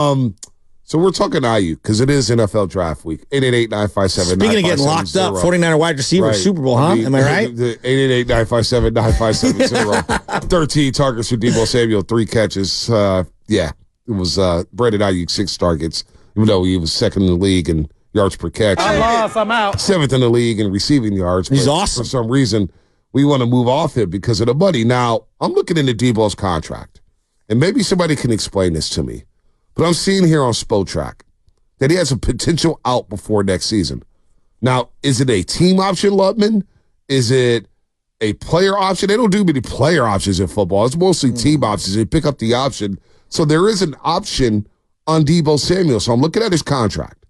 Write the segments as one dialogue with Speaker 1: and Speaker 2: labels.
Speaker 1: So we're talking Aiyuk because it is NFL draft week. 888-957-9570.
Speaker 2: Speaking of getting locked up, 49er wide receiver, right. Super Bowl, huh? Am I right?
Speaker 1: 888-957-9570. 13 targets for Deebo Samuel, 3 catches. It was Brandon Aiyuk, 6 targets, even though he was second in the league in yards per catch.
Speaker 3: I lost, I'm out.
Speaker 1: 7th in the league in receiving yards.
Speaker 2: He's awesome.
Speaker 1: For some reason, we want to move off him because of the money. Now, I'm looking into Deebo's contract, and maybe somebody can explain this to me. But I'm seeing here on Spotrac that he has a potential out before next season. Now, is it a team option, Lutman? Is it a player option? They don't do many player options in football. It's mostly team options. They pick up the option. So there is an option on Deebo Samuel. So I'm looking at his contract.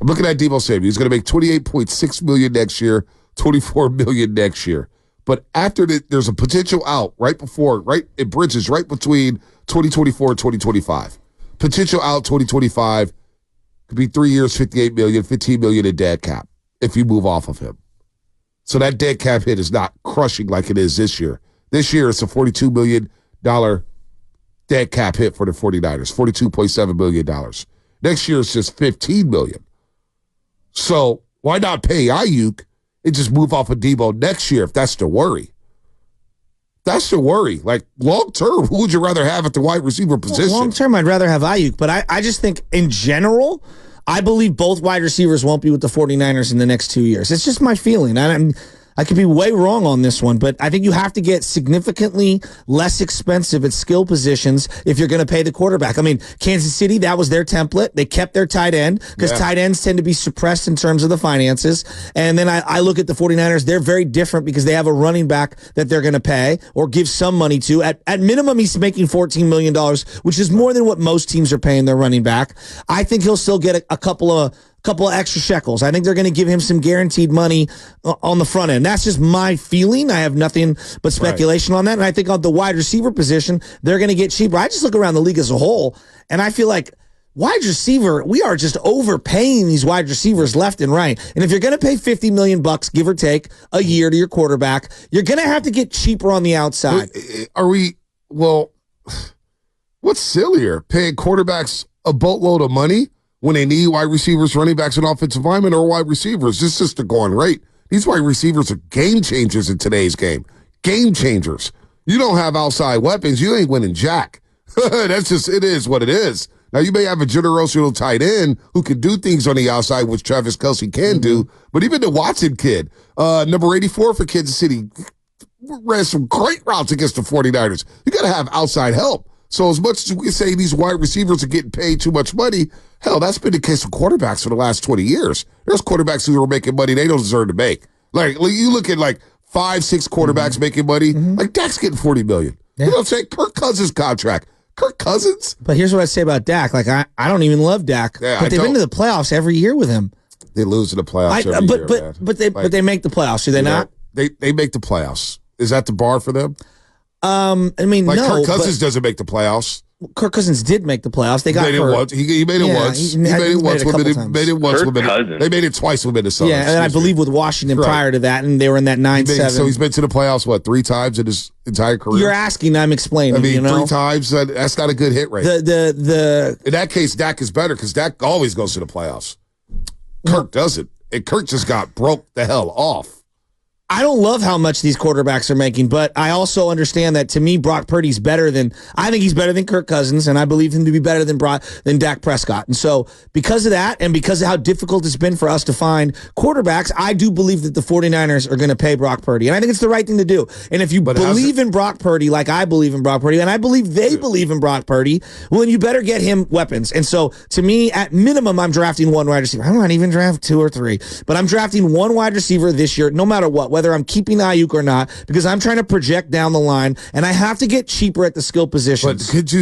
Speaker 1: I'm looking at Deebo Samuel. He's going to make $28.6 million next year, $24 million next year. But after there's a potential out it bridges right between 2024 and 2025. Potential out 2025 could be 3 years, $58 million, $15 million in dead cap if you move off of him. So that dead cap hit is not crushing like it is this year. This year it's a $42 million dead cap hit for the 49ers, $42.7 million. Next year it's just $15 million. So why not pay Aiyuk and just move off of Deebo next year if that's the worry? That's the worry. Like, long-term, who would you rather have at the wide receiver position?
Speaker 2: Well, long-term, I'd rather have Aiyuk. But I just think, in general, I believe both wide receivers won't be with the 49ers in the next 2 years. It's just my feeling. I could be way wrong on this one, but I think you have to get significantly less expensive at skill positions if you're going to pay the quarterback. I mean, Kansas City, that was their template. They kept their tight end because tight ends tend to be suppressed in terms of the finances. And then I look at the 49ers. They're very different because they have a running back that they're going to pay or give some money to. At minimum, he's making $14 million, which is more than what most teams are paying their running back. I think he'll still get a couple of extra shekels. I think they're going to give him some guaranteed money on the front end. That's just my feeling. I have nothing but speculation on that. And I think on the wide receiver position, they're going to get cheaper. I just look around the league as a whole, and I feel like wide receiver, we are just overpaying these wide receivers left and right. And if you're going to pay $50 million, give or take, a year to your quarterback, you're going to have to get cheaper on the outside.
Speaker 1: What's sillier, paying quarterbacks a boatload of money when they need wide receivers, running backs, and offensive linemen, or wide receivers? This is just the going rate. These wide receivers are game changers in today's game. Game changers. You don't have outside weapons, you ain't winning jack. That's just, it is what it is. Now, you may have a generational tight end who can do things on the outside, which Travis Kelce can do, but even the Watson kid, number 84 for Kansas City, ran some great routes against the 49ers. You got to have outside help. So as much as we say these wide receivers are getting paid too much money, hell, that's been the case with quarterbacks for the last 20 years. There's quarterbacks who are making money they don't deserve to make. Like, you look at 5-6 quarterbacks making money. Like, Dak's getting $40 million. You know what I'm saying? Kirk Cousins' contract. Kirk Cousins?
Speaker 2: But here's what I say about Dak. Like, I don't even love Dak.
Speaker 1: Yeah,
Speaker 2: but they've been to the playoffs every year with him.
Speaker 1: They lose to the playoffs every year, man.
Speaker 2: But they make the playoffs, do they not?
Speaker 1: They make the playoffs. Is that the bar for them?
Speaker 2: I mean, no.
Speaker 1: Kirk Cousins doesn't make the playoffs.
Speaker 2: Kirk Cousins did make the playoffs. They got hurt.
Speaker 1: He made it once. He made it once. They made it twice with Minnesota.
Speaker 2: Yeah, and I believe with Washington prior to that, and they were in that 9-7.
Speaker 1: So he's been to the playoffs, 3 times in his entire career?
Speaker 2: You're asking, I'm explaining.
Speaker 1: I mean, 3 times, that's not a good hit rate. In that case, Dak is better because Dak always goes to the playoffs. Kirk doesn't. And Kirk just got broke the hell off.
Speaker 2: I don't love how much these quarterbacks are making, but I also understand that, to me, Brock Purdy's better than, I think he's better than Kirk Cousins, and I believe him to be better than Dak Prescott. And so because of that, and because of how difficult it's been for us to find quarterbacks, I do believe that the 49ers are going to pay Brock Purdy. And I think it's the right thing to do. And if you believe in Brock Purdy like I believe in Brock Purdy, and I believe they believe in Brock Purdy, well, then you better get him weapons. And so, to me, at minimum, I'm drafting 1 wide receiver. I might even draft 2 or 3, but I'm drafting 1 wide receiver this year, no matter what, whether I'm keeping Aiyuk or not, because I'm trying to project down the line, and I have to get cheaper at the skill positions.
Speaker 1: But couldn't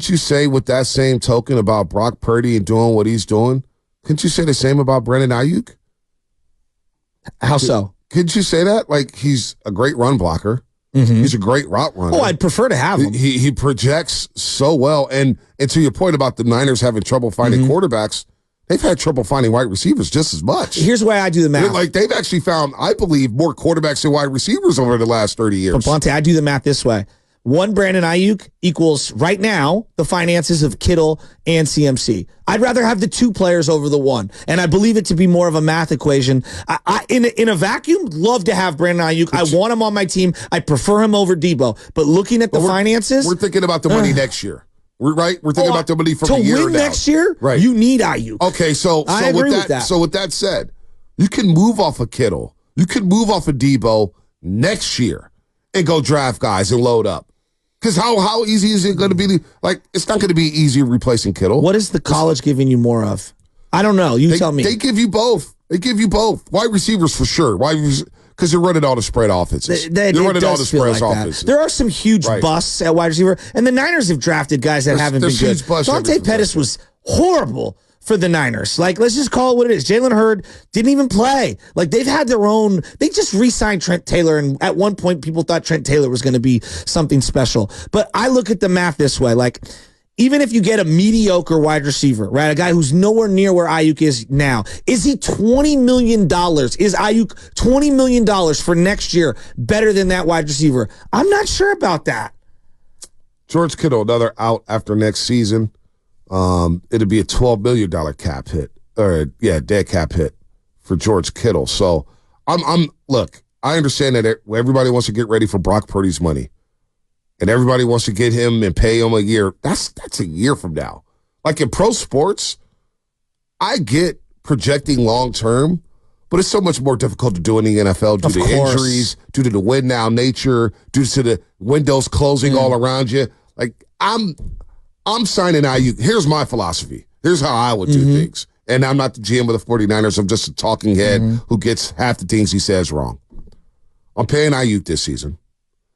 Speaker 1: you say with that same token about Brock Purdy and doing what he's doing, couldn't you say the same about Brandon Aiyuk?
Speaker 2: How so?
Speaker 1: Couldn't you say that? Like, he's a great run blocker. He's a great route runner.
Speaker 2: Oh, I'd prefer to have him.
Speaker 1: He projects so well. And to your point about the Niners having trouble finding quarterbacks, they've had trouble finding wide receivers just as much.
Speaker 2: Here's the way I do the math.
Speaker 1: They've actually found, I believe, more quarterbacks than wide receivers over the last 30 years.
Speaker 2: But Bonte, I do the math this way. one Brandon Aiyuk equals right now the finances of Kittle and CMC. I'd rather have the two players over the one, and I believe it to be more of a math equation. In a vacuum, love to have Brandon Aiyuk. I want him on my team. I prefer him over Debo. But looking at the finances,
Speaker 1: we're thinking about the money next year. We're thinking about the money from a year
Speaker 2: to win
Speaker 1: now.
Speaker 2: next year.
Speaker 1: Right.
Speaker 2: You need Aiyuk.
Speaker 1: Okay, so
Speaker 2: I agree with that.
Speaker 1: So with that said, you can move off of Kittle. You can move off of Debo next year and go draft guys and load up. Because how easy is it going to be? Like, it's not going to be easy replacing Kittle.
Speaker 2: What is the college giving you more of? I don't know. You tell me.
Speaker 1: They give you both. They give you both. Wide receivers for sure. Because you're running all the spread offenses. You're running all the spread offenses.
Speaker 2: There are some huge busts at wide receiver, and the Niners have drafted guys that haven't been good. Dante Pettis was horrible for the Niners. Like, let's just call it what it is. Jalen Hurd didn't even play. Like, they've had their own. They just re-signed Trent Taylor, and at one point, people thought Trent Taylor was going to be something special. But I look at the math this way. Like, even if you get a mediocre wide receiver, right, a guy who's nowhere near where Aiyuk is now, is he $20 million? Is Aiyuk $20 million for next year better than that wide receiver? I'm not sure about that.
Speaker 1: George Kittle, another out after next season. It'll be a $12 million cap hit, dead cap hit for George Kittle. So look, I understand that everybody wants to get ready for Brock Purdy's money, and everybody wants to get him and pay him a year. That's a year from now. Like in pro sports, I get projecting long term, but it's so much more difficult to do in the NFL due to injuries, due to the win now nature, due to the windows closing all around you. Like I'm signing Aiyuk. Here's my philosophy. Here's how I would do things. And I'm not the GM of the 49ers. I'm just a talking head who gets half the things he says wrong. I'm paying Aiyuk this season.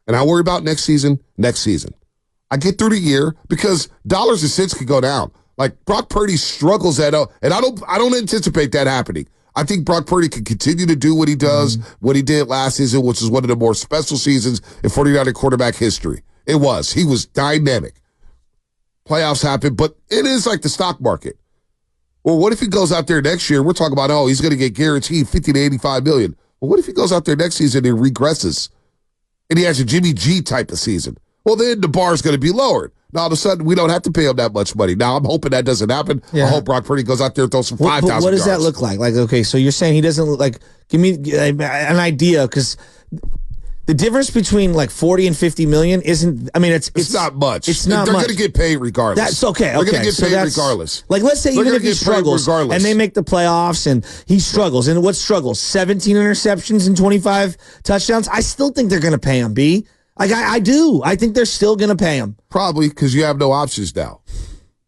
Speaker 1: And I worry about next season. I get through the year because dollars and cents could go down. Like Brock Purdy struggles and I don't anticipate that happening. I think Brock Purdy can continue to do what he does, what he did last season, which is one of the more special seasons in 49er quarterback history. It was. He was dynamic. Playoffs happen, but it is like the stock market. Well, what if he goes out there next year? We're talking about, he's going to get guaranteed $50 to $85 million. Well, what if he goes out there next season and regresses and he has a Jimmy G type of season? Well, then the bar is going to be lowered. Now, all of a sudden, we don't have to pay him that much money. Now, I'm hoping that doesn't happen. Yeah. I hope Brock Purdy goes out there and throws some 5,000 yards.
Speaker 2: What does that look like? Like, okay, so you're saying he doesn't look like, give me an idea, because the difference between like 40 and 50 million isn't, I mean, it's
Speaker 1: not much.
Speaker 2: It's not
Speaker 1: They're
Speaker 2: much.
Speaker 1: They're going to get paid regardless.
Speaker 2: That's okay.
Speaker 1: They're going to get paid regardless.
Speaker 2: Like, let's say even if he struggles and they make the playoffs and he struggles, and what struggles? 17 interceptions and 25 touchdowns? I still think they're going to pay him, B. Like, I do. I think they're still going to pay him.
Speaker 1: Probably because you have no options now.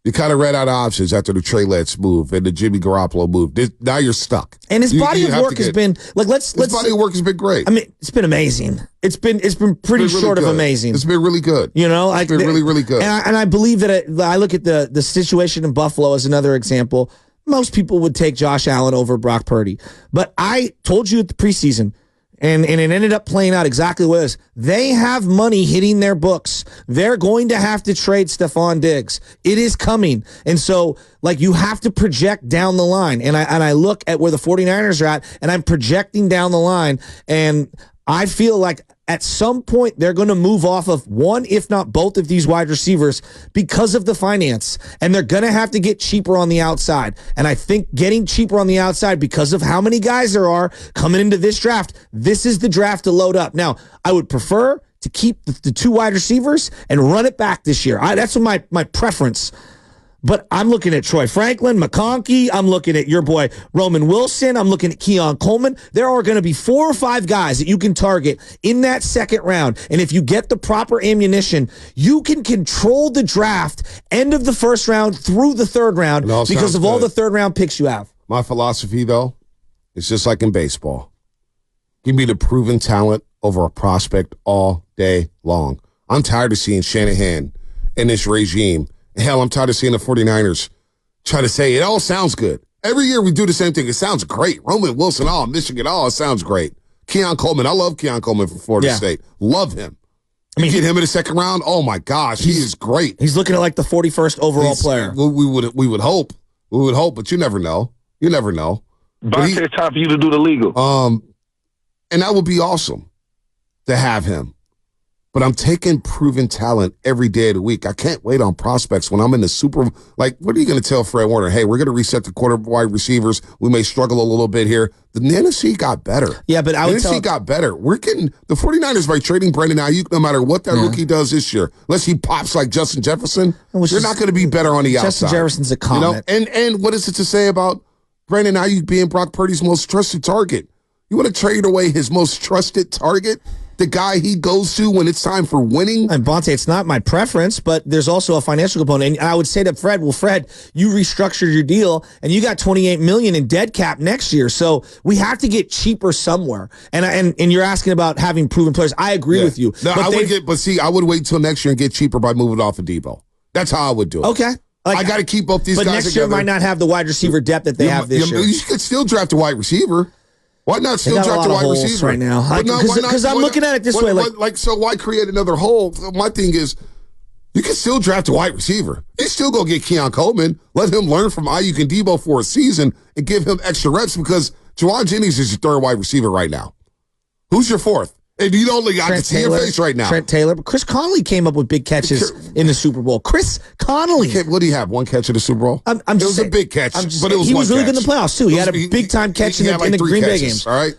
Speaker 1: You kind of ran out of options after the Trey Lance move and the Jimmy Garoppolo move. Now you're stuck.
Speaker 2: And his body of work has been like his
Speaker 1: body of work has been great.
Speaker 2: I mean, it's been amazing. It's been pretty short of amazing.
Speaker 1: It's been really good.
Speaker 2: You know,
Speaker 1: it's been really, really good.
Speaker 2: And I believe that I look at the situation in Buffalo as another example. Most people would take Josh Allen over Brock Purdy, but I told you at the preseason. And it ended up playing out exactly what it is. They have money hitting their books. They're going to have to trade Stephon Diggs. It is coming. And so, like, you have to project down the line. And I look at where the 49ers are at, and I'm projecting down the line, and I feel like at some point they're going to move off of one, if not both of these wide receivers because of the finance. And they're going to have to get cheaper on the outside. And I think getting cheaper on the outside because of how many guys there are coming into this draft, this is the draft to load up. Now, I would prefer to keep the two wide receivers and run it back this year. That's my preference. But I'm looking at Troy Franklin, McConkey. I'm looking at your boy Roman Wilson. I'm looking at Keon Coleman. There are going to be 4 or 5 guys that you can target in that second round. And if you get the proper ammunition, you can control the draft end of the first round through the third round because of all the third round picks you have.
Speaker 1: My philosophy, though, is just like in baseball. Give me the proven talent over a prospect all day long. I'm tired of seeing Shanahan and this regime. Hell, I'm tired of seeing the 49ers try to say it all sounds good. Every year we do the same thing. It sounds great. Roman Wilson, Michigan, it sounds great. Keon Coleman, I love Keon Coleman from Florida State. Love him. I mean, get him in the second round. Oh my gosh, he is great.
Speaker 2: He's looking at like the 41st overall player.
Speaker 1: We would hope. We would hope, but you never know. You never know.
Speaker 3: But it's time for you to do the legal.
Speaker 1: And that would be awesome to have him. but I'm taking proven talent every day of the week. I can't wait on prospects when I'm in the super. Like, what are you going to tell Fred Warner? Hey, we're going to reset the quarter wide receivers. We may struggle a little bit here. The NFC got better.
Speaker 2: Yeah, but I would
Speaker 1: NFC got better. We're getting the 49ers by trading Brandon Aiyuk, no matter what that rookie does this year. Unless he pops like Justin Jefferson, they're not going to be better on the outside.
Speaker 2: Justin Jefferson's a comet.
Speaker 1: And what is it to say about Brandon Aiyuk being Brock Purdy's most trusted target? You want to trade away his most trusted target? The guy he goes to when it's time for winning?
Speaker 2: And Bonte, it's not my preference, but there's also a financial component. And I would say to Fred, well, Fred, you restructured your deal and you got $28 million in dead cap next year. So we have to get cheaper somewhere. And you're asking about having proven players. I agree with you.
Speaker 1: No, I would wait till next year and get cheaper by moving off of Debo. That's how I would do it.
Speaker 2: Okay.
Speaker 1: I got to keep both these guys together.
Speaker 2: But next year might not have the wide receiver depth that they have this year.
Speaker 1: You could still draft a wide receiver. Why not still draft a wide receiver
Speaker 2: right now? Because I'm looking at it this way.
Speaker 1: So why create another hole? My thing is, you can still draft a wide receiver. You still go get Keon Coleman. Let him learn from Aiyuk and Debo for a season and give him extra reps because Juwan Jennings is your third wide receiver right now. Who's your fourth? And you don't I can see your face right now.
Speaker 2: Trent Taylor. But Chris Conley came up with big catches in the Super Bowl. Chris Conley.
Speaker 1: What do you have? One catch in the Super Bowl?
Speaker 2: It
Speaker 1: was a big catch, but it was
Speaker 2: he was
Speaker 1: one
Speaker 2: really
Speaker 1: catch.
Speaker 2: good in the playoffs, too. He had a big-time catch in the Green Bay game.
Speaker 1: All right?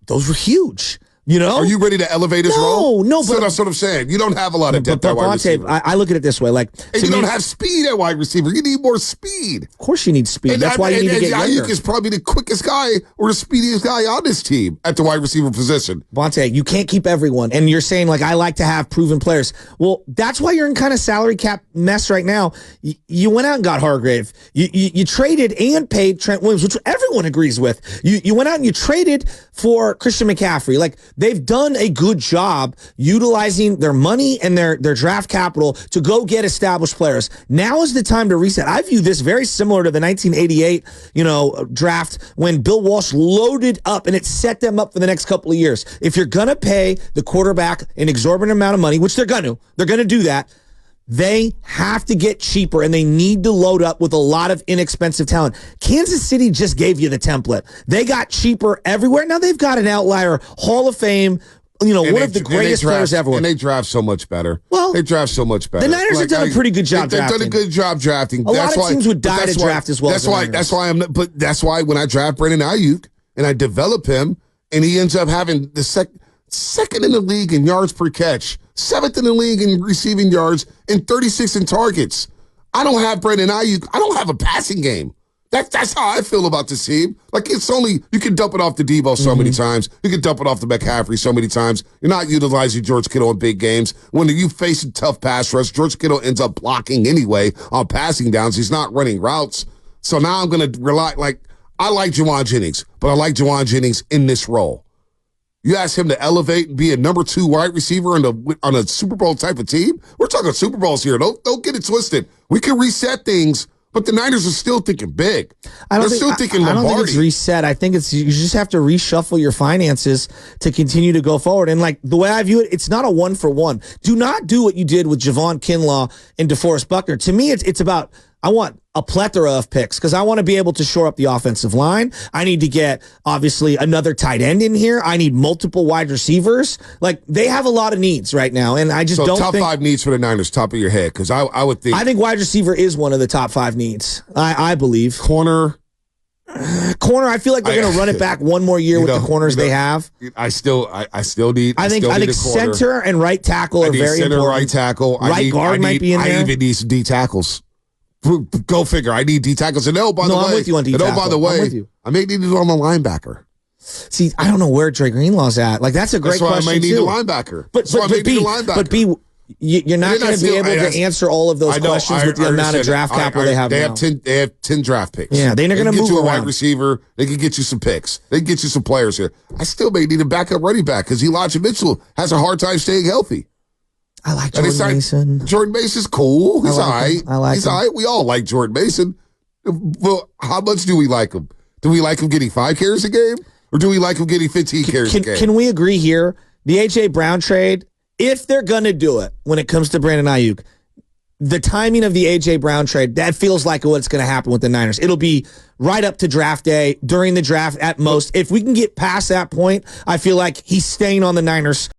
Speaker 2: Those were huge. You know?
Speaker 1: Are you ready to elevate his role?
Speaker 2: No.
Speaker 1: So that's what I'm saying. You don't have a lot of depth at wide receiver.
Speaker 2: I look at it this way. And
Speaker 1: you don't have speed at wide receiver. You need more speed.
Speaker 2: Of course you need speed. That's why you need to get younger.
Speaker 1: Aiyuk is probably the quickest guy or the speediest guy on this team at the wide receiver position.
Speaker 2: Bonte, you can't keep everyone. And you're saying, I like to have proven players. Well, that's why you're in kind of salary cap mess right now. You went out and got Hargrave. You traded and paid Trent Williams, which everyone agrees with. You went out and you traded for Christian McCaffrey. They've done a good job utilizing their money and their draft capital to go get established players. Now is the time to reset. I view this very similar to the 1988, draft when Bill Walsh loaded up and it set them up for the next couple of years. If you're going to pay the quarterback an exorbitant amount of money, which they're going to do that. They have to get cheaper, and they need to load up with a lot of inexpensive talent. Kansas City just gave you the template. They got cheaper everywhere. Now they've got an outlier, Hall of Fame, one of the greatest players ever.
Speaker 1: And they draft so much better.
Speaker 2: Well,
Speaker 1: they draft so much better.
Speaker 2: The Niners have done a pretty good job drafting.
Speaker 1: They've done a good job drafting.
Speaker 2: A lot of teams would die to draft as well.
Speaker 1: That's why when I draft Brandon Aiyuk and I develop him, and he ends up having the second in the league in yards per catch, 7th in the league in receiving yards, and 36 in targets. I don't have Brandon Aiyuk. I don't have a passing game. That's how I feel about this team. It's only, you can dump it off to Debo so many times. You can dump it off to McCaffrey so many times. You're not utilizing George Kittle in big games. When you face a tough pass rush, George Kittle ends up blocking anyway on passing downs. He's not running routes. So now I'm going to rely, I like Juwan Jennings, but I like Juwan Jennings in this role. You ask him to elevate and be a number 2 wide receiver on a Super Bowl type of team? We're talking Super Bowls here. Don't get it twisted. We can reset things, but the Niners are still thinking big. They're still thinking Lombardi.
Speaker 2: I don't think it's reset. I think you just have to reshuffle your finances to continue to go forward. And the way I view it, it's not a 1-for-1. Do not do what you did with Javon Kinlaw and DeForest Buckner. To me, it's about, I want a plethora of picks because I want to be able to shore up the offensive line. I need to get, obviously, another tight end in here. I need multiple wide receivers. They have a lot of needs right now, and I just don't think...
Speaker 1: top 5 needs for the Niners, top of your head, because I would think...
Speaker 2: I think wide receiver is one of the top 5 needs, I believe.
Speaker 1: Corner,
Speaker 2: I feel like they're going to run it back one more year with the corners they have.
Speaker 1: I still need.
Speaker 2: I think center and right tackle are very important.
Speaker 1: Right tackle,
Speaker 2: right guard might be in there.
Speaker 1: I even need some D tackles. Go figure. I need D tackles. And by the way,
Speaker 2: I'm with you on D tackle.
Speaker 1: By the way, I may need it on the linebacker.
Speaker 2: See, I don't know where Dre Greenlaw's at. That's a great question.
Speaker 1: I may need a linebacker.
Speaker 2: But you're not going to be able to answer all of those questions with the amount of draft capital they have now.
Speaker 1: They have 10 draft picks.
Speaker 2: Yeah, they're going to move
Speaker 1: you a
Speaker 2: around.
Speaker 1: wide receiver. They can get you some picks. They can get you some players here. I still may need a backup running back because Elijah Mitchell has a hard time staying healthy.
Speaker 2: I like Jordan Mason.
Speaker 1: Jordan Mason's cool. He's all right.
Speaker 2: He's
Speaker 1: all right. We all like Jordan Mason. Well, how much do we like him? Do we like him getting 5 carries a game? Or do we like him getting 15 carries a game?
Speaker 2: Can we agree here? The A.J. Brown trade, if they're going to do it when it comes to Brandon Aiyuk, the timing of the A.J. Brown trade, that feels like what's going to happen with the Niners. It'll be right up to draft day, during the draft at most. If we can get past that point, I feel like he's staying on the Niners